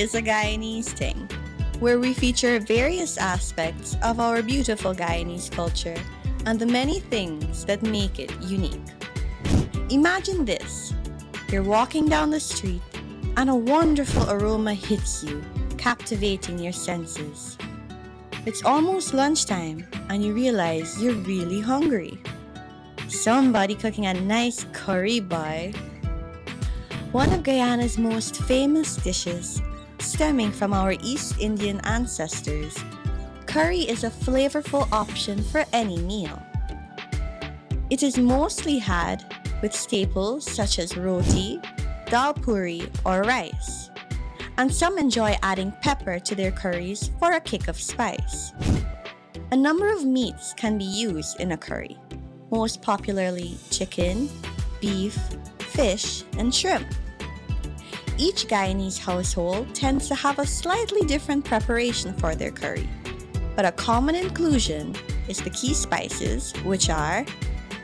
is a Guyanese thing, where we feature various aspects of our beautiful Guyanese culture and the many things that make it unique. Imagine this: you're walking down the street and a wonderful aroma hits you, captivating your senses. It's almost lunchtime and you realize you're really hungry. Somebody cooking a nice curry boy. One of Guyana's most famous dishes, stemming from our East Indian ancestors, curry is a flavorful option for any meal. It is mostly had with staples such as roti, dal puri, or rice, and some enjoy adding pepper to their curries for a kick of spice. A number of meats can be used in a curry, most popularly chicken, beef, fish, and shrimp. Each Guyanese household tends to have a slightly different preparation for their curry, but a common inclusion is the key spices, which are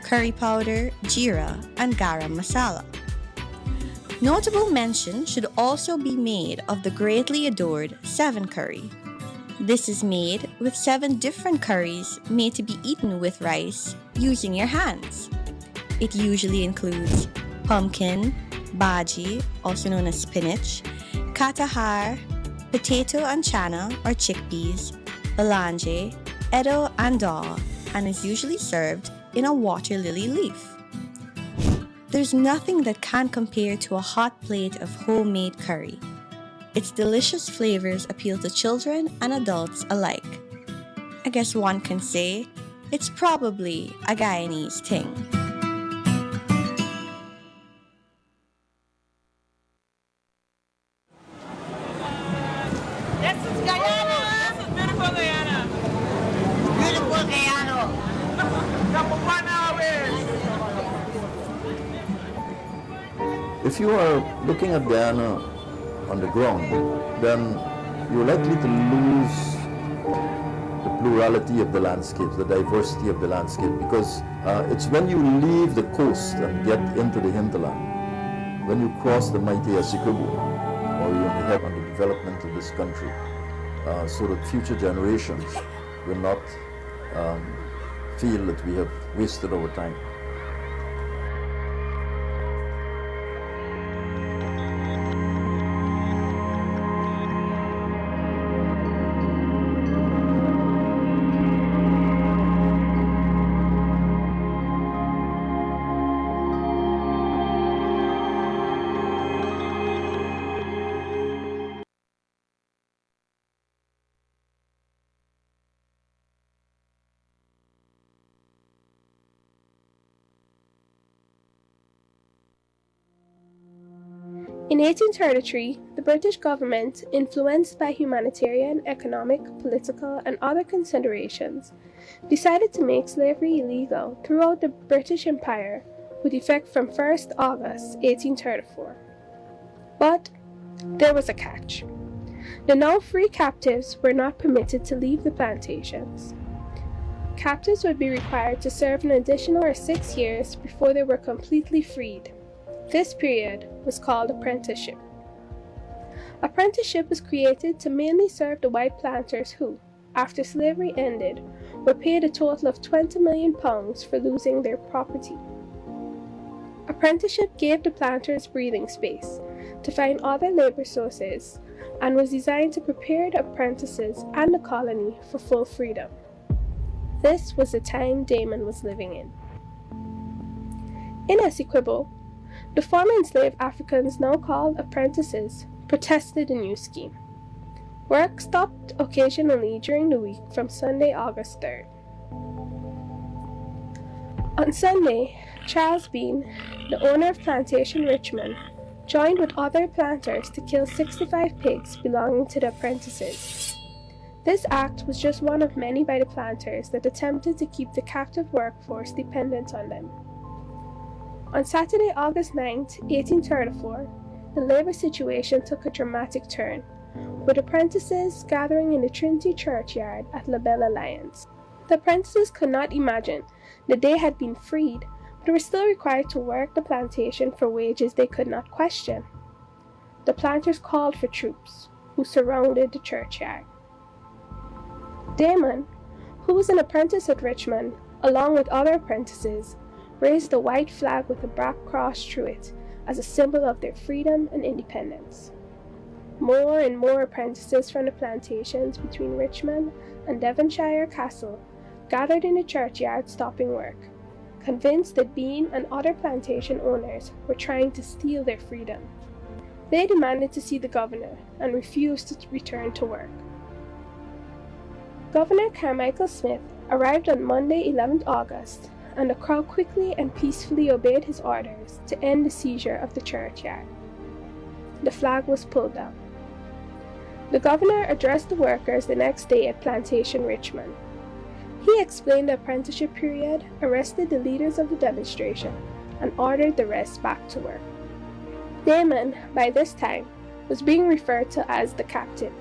curry powder, jeera, and garam masala. Notable mention should also be made of the greatly adored seven curry. This is made with 7 different curries made to be eaten with rice using your hands. It usually includes pumpkin, bhaji, also known as spinach, katahar, potato and chana or chickpeas, balanje, edo and daw, and is usually served in a water lily leaf. There's nothing that can compare to a hot plate of homemade curry. Its delicious flavors appeal to children and adults alike. I guess one can say it's probably a Guyanese thing. This is Guyana. This is beautiful Guyana. Beautiful Guyana. Number one always. If you are looking at Guyana on the ground, then you're likely to lose the plurality of the landscapes, the diversity of the landscape, because it's when you leave the coast and get into the hinterland, when you cross the mighty Essequibo, or you may have on the development of this country, so that future generations will not feel that we have wasted our time. In 1833, the British government, influenced by humanitarian, economic, political, and other considerations, decided to make slavery illegal throughout the British Empire with effect from 1st August 1834. But there was a catch. The now free captives were not permitted to leave the plantations. Captives would be required to serve an additional 6 years before they were completely freed. This period was called apprenticeship. Apprenticeship was created to mainly serve the white planters who, after slavery ended, were paid a total of £20 million for losing their property. Apprenticeship gave the planters breathing space to find other labor sources and was designed to prepare the apprentices and the colony for full freedom. This was the time Damon was living in. In Essequibo, the former enslaved Africans, now called apprentices, protested the new scheme. Work stopped occasionally during the week from Sunday, August 3rd. On Sunday, Charles Bean, the owner of Plantation Richmond, joined with other planters to kill 65 pigs belonging to the apprentices. This act was just one of many by the planters that attempted to keep the captive workforce dependent on them. On Saturday, August 9, 1834, the labor situation took a dramatic turn, with apprentices gathering in the Trinity churchyard at La Belle Alliance. The apprentices could not imagine that they had been freed, but were still required to work the plantation for wages they could not question. The planters called for troops. who surrounded the churchyard. Damon, who was an apprentice at Richmond, along with other apprentices, raised a white flag with a black cross through it as a symbol of their freedom and independence. More and more apprentices from the plantations between Richmond and Devonshire Castle gathered in the churchyard stopping work, convinced that Bean and other plantation owners were trying to steal their freedom. They demanded to see the governor and refused to return to work. Governor Carmichael Smith arrived on Monday, 11th August, and the crowd quickly and peacefully obeyed his orders to end the seizure of the churchyard. The flag was pulled down. The governor addressed the workers the next day at Plantation Richmond. He explained the apprenticeship period, arrested the leaders of the demonstration, and ordered the rest back to work. Damon, by this time, was being referred to as the captain,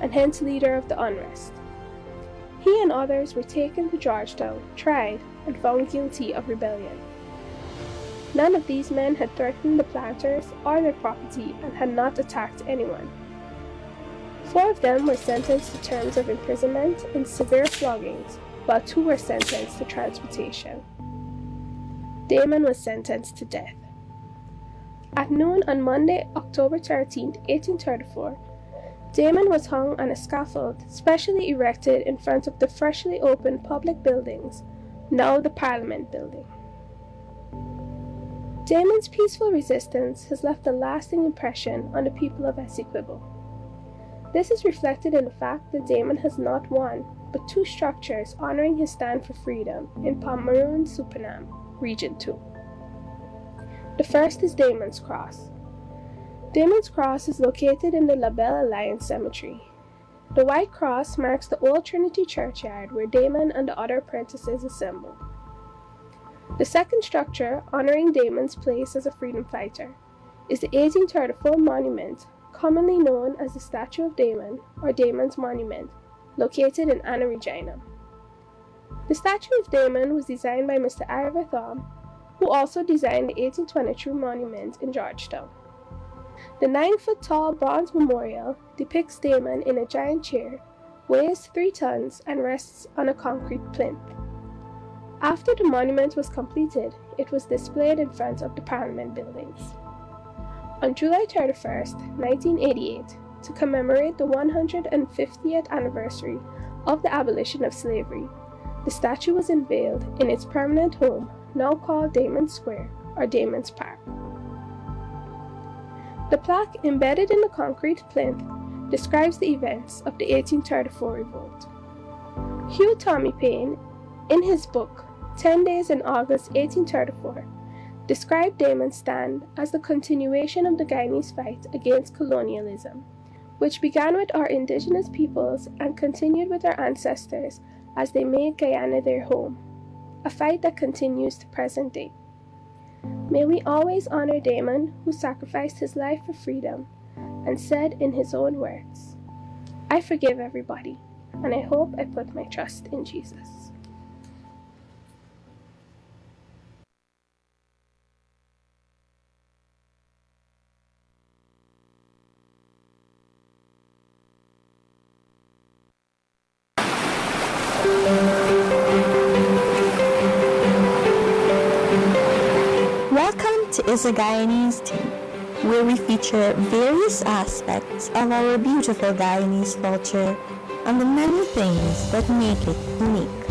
and hence leader of the unrest. He and others were taken to Georgetown, tried, and found guilty of rebellion. None of these men had threatened the planters or their property and had not attacked anyone. 4 of them were sentenced to terms of imprisonment and severe floggings, while 2 were sentenced to transportation. Damon was sentenced to death. At noon on Monday, October 13, 1834, Damon was hung on a scaffold specially erected in front of the freshly opened public buildings, now the Parliament Building. Damon's peaceful resistance has left a lasting impression on the people of Essequibo. This is reflected in the fact that Damon has not one, but 2 structures honoring his stand for freedom in Pomeroon, Supernam, Region 2. The first is Damon's Cross. Damon's Cross is located in the La Belle Alliance Cemetery. The white cross marks the old Trinity churchyard where Damon and the other apprentices assembled. The second structure, honoring Damon's place as a freedom fighter, is the 1834 monument, commonly known as the Statue of Damon or Damon's Monument, located in Anna Regina. The Statue of Damon was designed by Mr. Ivor Thom, who also designed the 1822 monument in Georgetown. The 9-foot-tall bronze memorial depicts Damon in a giant chair, weighs 3 tons, and rests on a concrete plinth. After the monument was completed, it was displayed in front of the Parliament buildings. On July 31, 1988, to commemorate the 150th anniversary of the abolition of slavery, the statue was unveiled in its permanent home, now called Damon Square or Damon's Park. The plaque embedded in the concrete plinth describes the events of the 1834 revolt. Hugh Tommy Payne, in his book 10 Days in August 1834, described Damon's stand as the continuation of the Guyanese fight against colonialism, which began with our indigenous peoples and continued with our ancestors as they made Guyana their home, a fight that continues to present day. May we always honor Damon, who sacrificed his life for freedom and said in his own words, "I forgive everybody, and I hope I put my trust in Jesus." Welcome to Is a Guyanese Tea, where we feature various aspects of our beautiful Guyanese culture and the many things that make it unique.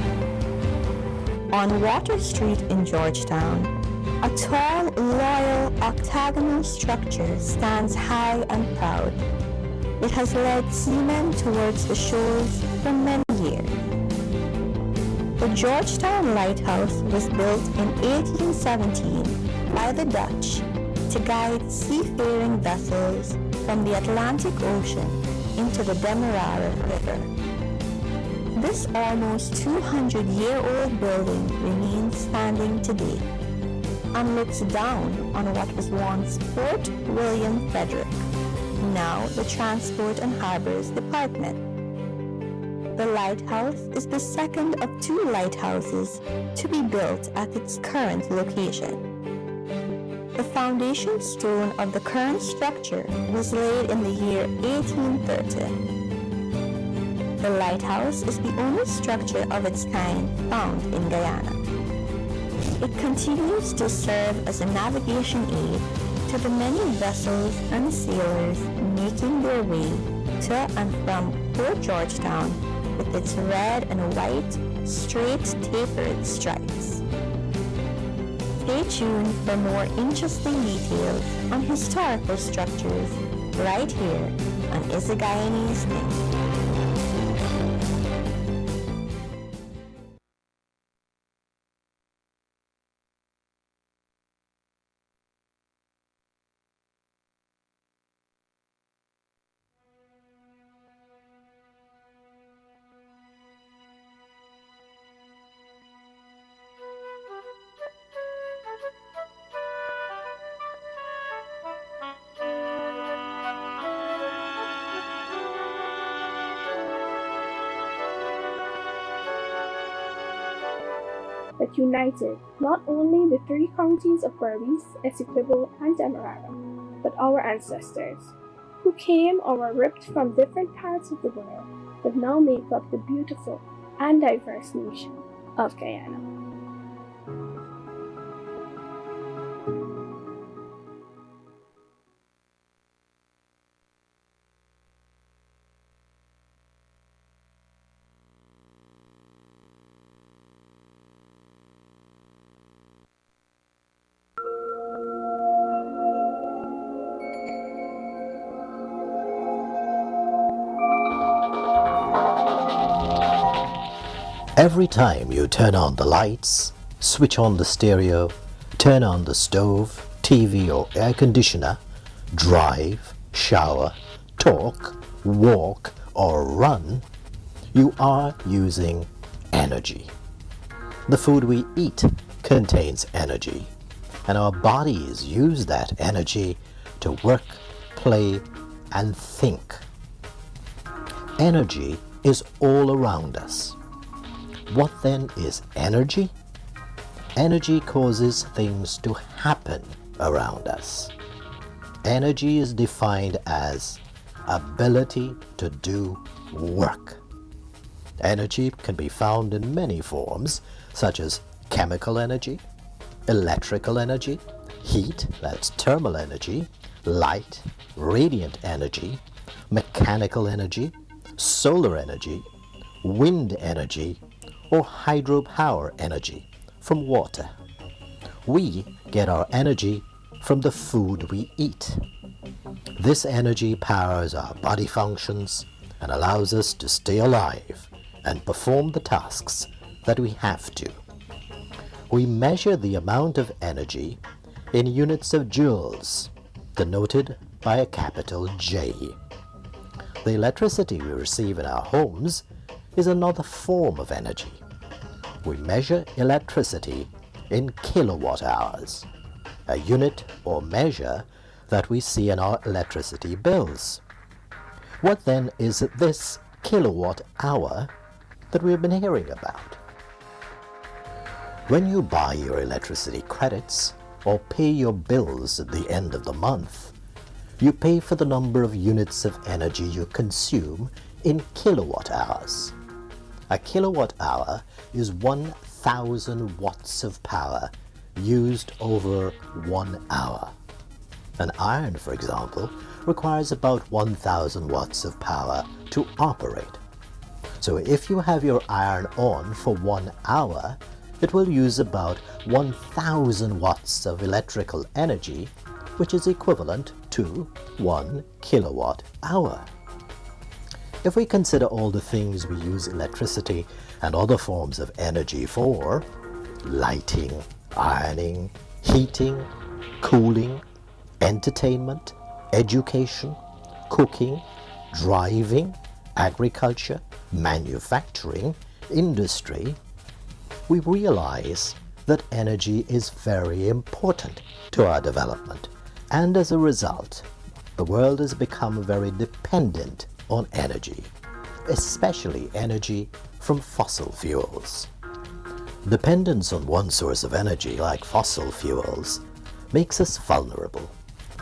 On Water Street in Georgetown, a tall, loyal, octagonal structure stands high and proud. It has led seamen towards the shores for many years. The Georgetown Lighthouse was built in 1817 by the Dutch to guide seafaring vessels from the Atlantic Ocean into the Demerara River. This almost 200-year-old building remains standing today and looks down on what was once Fort William Frederick, now the Transport and Harbors Department. The lighthouse is the second of 2 lighthouses to be built at its current location. The foundation stone of the current structure was laid in the year 1830. The lighthouse is the only structure of its kind found in Guyana. It continues to serve as a navigation aid to the many vessels and sailors making their way to and from Port Georgetown with its red and white, straight tapered stripes. Stay tuned for more interesting details on historical structures right here on Is a Guyanese Thing. That united not only the three counties of Berbice, Essequibo, and Demerara, but our ancestors, who came or were ripped from different parts of the world, but now make up the beautiful and diverse nation of Guyana. Every time you turn on the lights, switch on the stereo, turn on the stove, TV or air conditioner, drive, shower, talk, walk or run, you are using energy. The food we eat contains energy, and our bodies use that energy to work, play, and think. Energy is all around us. What then is energy? Energy causes things to happen around us. Energy is defined as ability to do work. Energy can be found in many forms, such as chemical energy, electrical energy, heat, that's thermal energy, light, radiant energy, mechanical energy, solar energy, wind energy, or hydropower energy from water. We get our energy from the food we eat. This energy powers our body functions and allows us to stay alive and perform the tasks that we have to. We measure the amount of energy in units of joules, denoted by a capital J. The electricity we receive in our homes is another form of energy. We measure electricity in kilowatt hours, a unit or measure that we see in our electricity bills. What then is this kilowatt hour that we've been hearing about? When you buy your electricity credits or pay your bills at the end of the month, you pay for the number of units of energy you consume in kilowatt hours. A kilowatt hour is 1,000 watts of power used over 1 hour. An iron, for example, requires about 1,000 watts of power to operate. So if you have your iron on for 1 hour, it will use about 1,000 watts of electrical energy, which is equivalent to 1 kilowatt hour. If we consider all the things we use electricity and other forms of energy for, lighting, ironing, heating, cooling, entertainment, education, cooking, driving, agriculture, manufacturing, industry, we realize that energy is very important to our development, and as a result, the world has become very dependent on energy, especially energy from fossil fuels. Dependence on one source of energy, like fossil fuels, makes us vulnerable,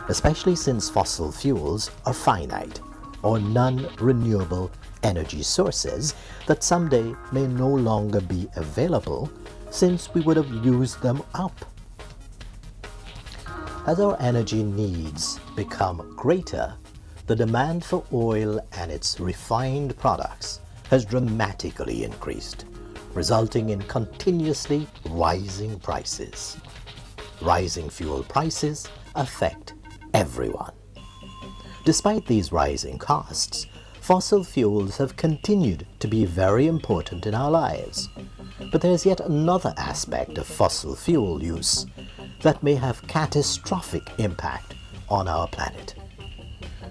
especially since fossil fuels are finite or non-renewable energy sources that someday may no longer be available since we would have used them up. As our energy needs become greater, the demand for oil and its refined products has dramatically increased, resulting in continuously rising prices. Rising fuel prices affect everyone. Despite these rising costs, fossil fuels have continued to be very important in our lives. But there's yet another aspect of fossil fuel use that may have catastrophic impact on our planet.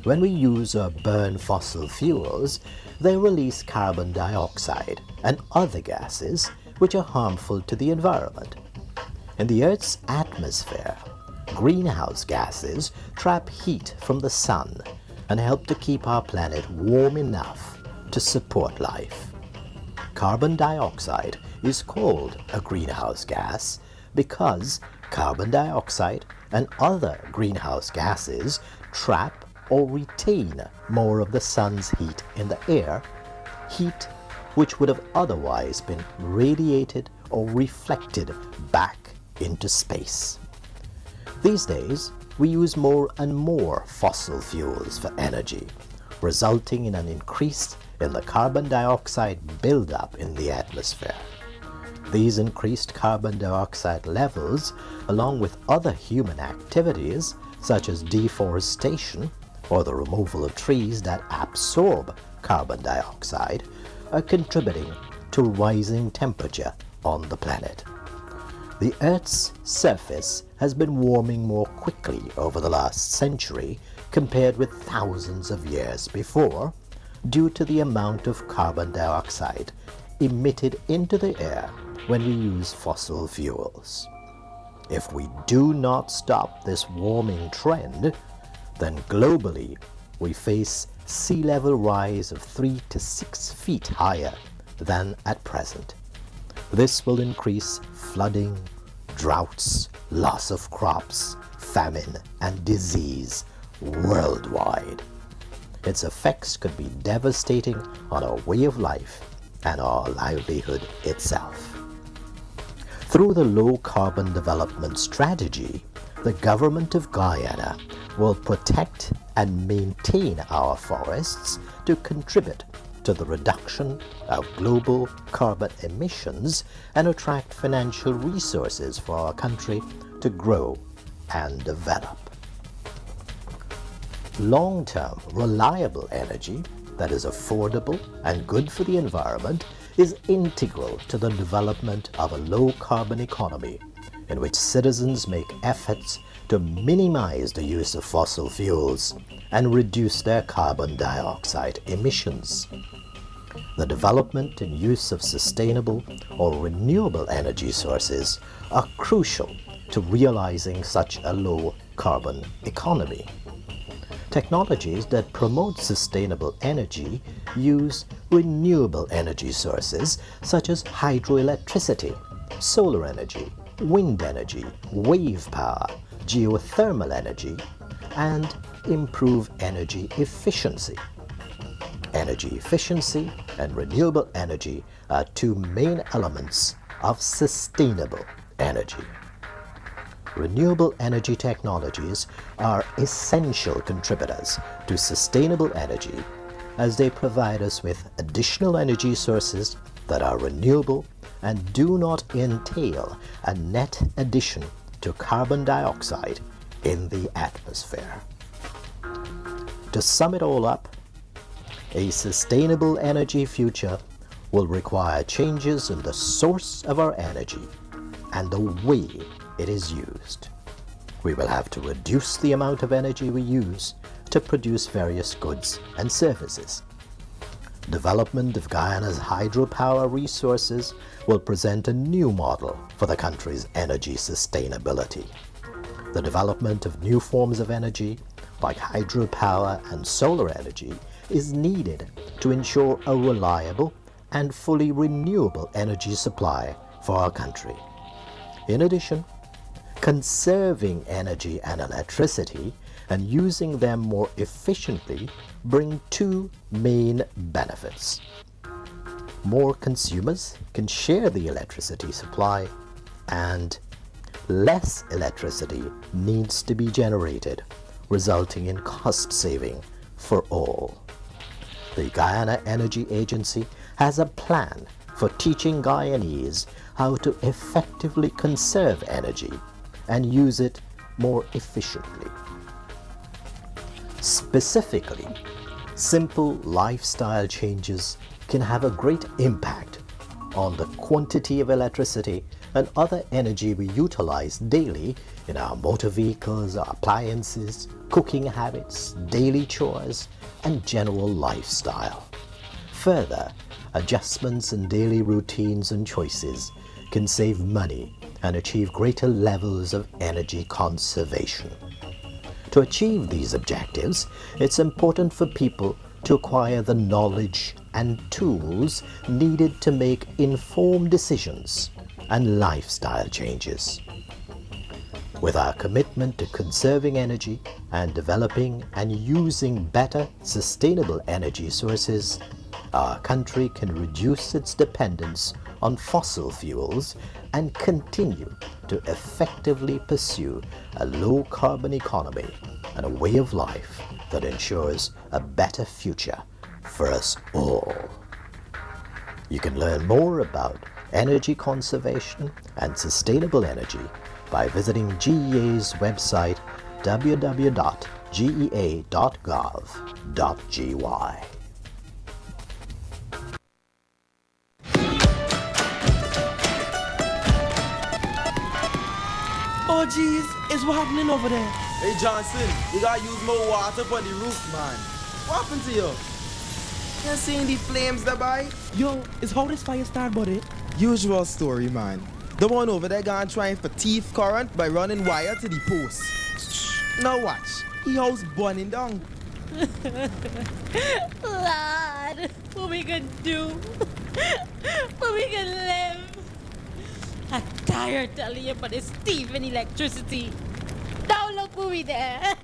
When we use or burn fossil fuels, they release carbon dioxide and other gases which are harmful to the environment. In the Earth's atmosphere, greenhouse gases trap heat from the sun and help to keep our planet warm enough to support life. Carbon dioxide is called a greenhouse gas because carbon dioxide and other greenhouse gases trap or retain more of the sun's heat in the air, heat which would have otherwise been radiated or reflected back into space. These days, we use more and more fossil fuels for energy, resulting in an increase in the carbon dioxide buildup in the atmosphere. These increased carbon dioxide levels, along with other human activities such as deforestation or the removal of trees that absorb carbon dioxide, are contributing to rising temperature on the planet. The Earth's surface has been warming more quickly over the last century compared with thousands of years before, due to the amount of carbon dioxide emitted into the air when we use fossil fuels. If we do not stop this warming trend, then globally we face sea level rise of 3 to 6 feet higher than at present. This will increase flooding, droughts, loss of crops, famine, and disease worldwide. Its effects could be devastating on our way of life and our livelihood itself. Through the Low Carbon Development Strategy, the government of Guyana will protect and maintain our forests to contribute to the reduction of global carbon emissions and attract financial resources for our country to grow and develop. Long-term, reliable energy that is affordable and good for the environment is integral to the development of a low-carbon economy in which citizens make efforts to minimize the use of fossil fuels and reduce their carbon dioxide emissions. The development and use of sustainable or renewable energy sources are crucial to realizing such a low-carbon economy. Technologies that promote sustainable energy use renewable energy sources such as hydroelectricity, solar energy, wind energy, wave power, geothermal energy, and improve energy efficiency. Energy efficiency and renewable energy are two main elements of sustainable energy. Renewable energy technologies are essential contributors to sustainable energy as they provide us with additional energy sources that are renewable and do not entail a net addition to carbon dioxide in the atmosphere. To sum it all up, a sustainable energy future will require changes in the source of our energy and the way it is used. We will have to reduce the amount of energy we use to produce various goods and services. Development of Guyana's hydropower resources will present a new model for the country's energy sustainability. The development of new forms of energy, like hydropower and solar energy, is needed to ensure a reliable and fully renewable energy supply for our country. In addition, Conserving energy and electricity and using them more efficiently bring two main benefits. More consumers can share the electricity supply, and less electricity needs to be generated, resulting in cost saving for all. The Guyana Energy Agency has a plan for teaching Guyanese how to effectively conserve energy and use it more efficiently. Specifically, simple lifestyle changes can have a great impact on the quantity of electricity and other energy we utilize daily in our motor vehicles, our appliances, cooking habits, daily chores, and general lifestyle. Further, adjustments in daily routines and choices can save money and achieve greater levels of energy conservation. To achieve these objectives, it's important for people to acquire the knowledge and tools needed to make informed decisions and lifestyle changes. With our commitment to conserving energy and developing and using better sustainable energy sources, our country can reduce its dependence on fossil fuels and continue to effectively pursue a low-carbon economy and a way of life that ensures a better future for us all. You can learn more about energy conservation and sustainable energy by visiting GEA's website www.gea.gov.gy. Oh, jeez, it's what happening over there? Hey Johnson, you gotta use more water on the roof, man. What happened to you? You seeing the flames there, boy? Yo, is how this fire start, buddy? Usual story, man. The one over there gone trying for thief current by running wire to the post. Now watch, he house burning down. Lord, what we gonna do? What we gonna live? I'm tired telling you about this thief and electricity. Now look who we there.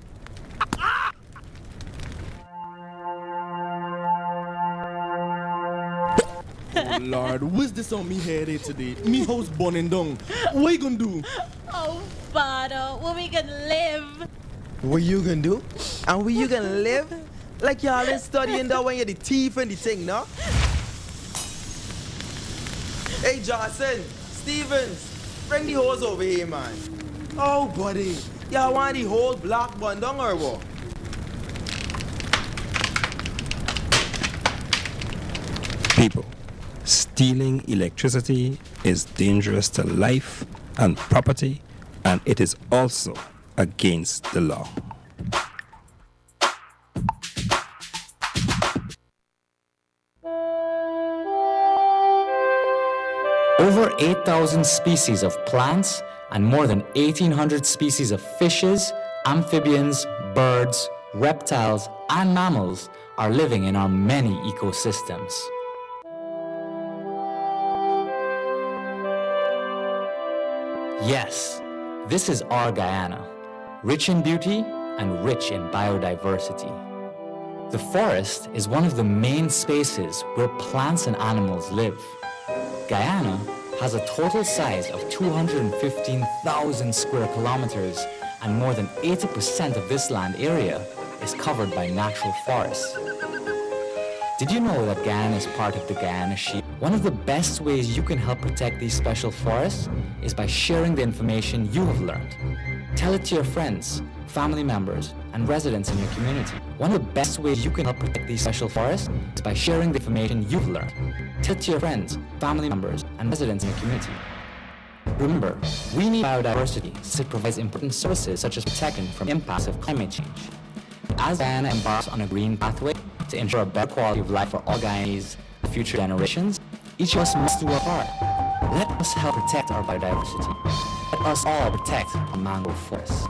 Oh, Lord, what's this on me head here today? Me house burning down. What you gonna do? Oh, Father, what we gonna live? What you gonna do? And where you gonna live? Like y'all ain't studying that when you're the thief and the thing, no? Hey Johnson, Stevens, bring the hose over here, man. Oh, buddy, y'all want the whole block burned down or what? People, stealing electricity is dangerous to life and property, and it is also against the law. Over 8,000 species of plants and more than 1,800 species of fishes, amphibians, birds, reptiles, and mammals are living in our many ecosystems. Yes, this is our Guyana, rich in beauty and rich in biodiversity. The forest is one of the main spaces where plants and animals live. Guyana has a total size of 215,000 square kilometers, and more than 80% of this land area is covered by natural forests. Did you know that Guyana is part of the Guyana Shield? One of the best ways you can help protect these special forests is by sharing the information you have learned. Tell it to your friends, family members, and residents in your community. One of the best ways you can help protect these special forests is by sharing the information you've learned. Tell it to your friends, family members, and residents in your community. Remember, we need biodiversity since it provides important services such as protection from impacts of climate change. As Guyana embarks on a green pathway to ensure a better quality of life for all Guyanese and future generations, each of us must do our part. Let us help protect our biodiversity. Let us all protect our mangrove forests.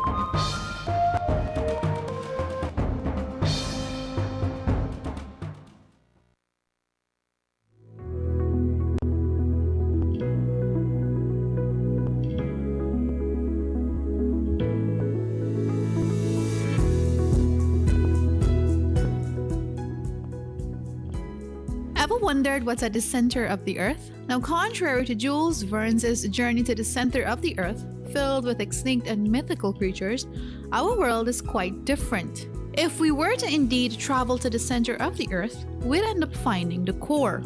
wondered what's at the center of the Earth? Now, contrary to Jules Verne's journey to the center of the Earth, filled with extinct and mythical creatures, our world is quite different. If we were to indeed travel to the center of the Earth, we'd end up finding the core.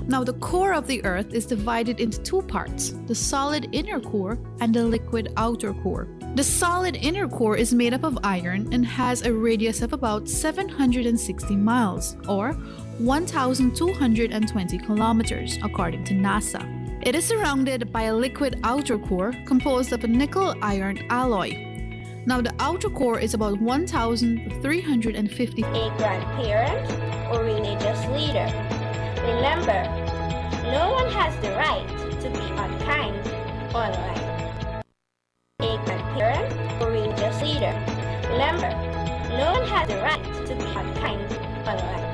Now, the core of the Earth is divided into two parts, the solid inner core and the liquid outer core. The solid inner core is made up of iron and has a radius of about 760 miles, or 1,220 kilometers, according to NASA. It is surrounded by a liquid outer core composed of a nickel-iron alloy. Now, the outer core is about 1,350. A grandparent or religious leader. Remember, no one has the right to be unkind or lying. A grandparent or religious leader. Remember, no one has the right to be unkind or lying.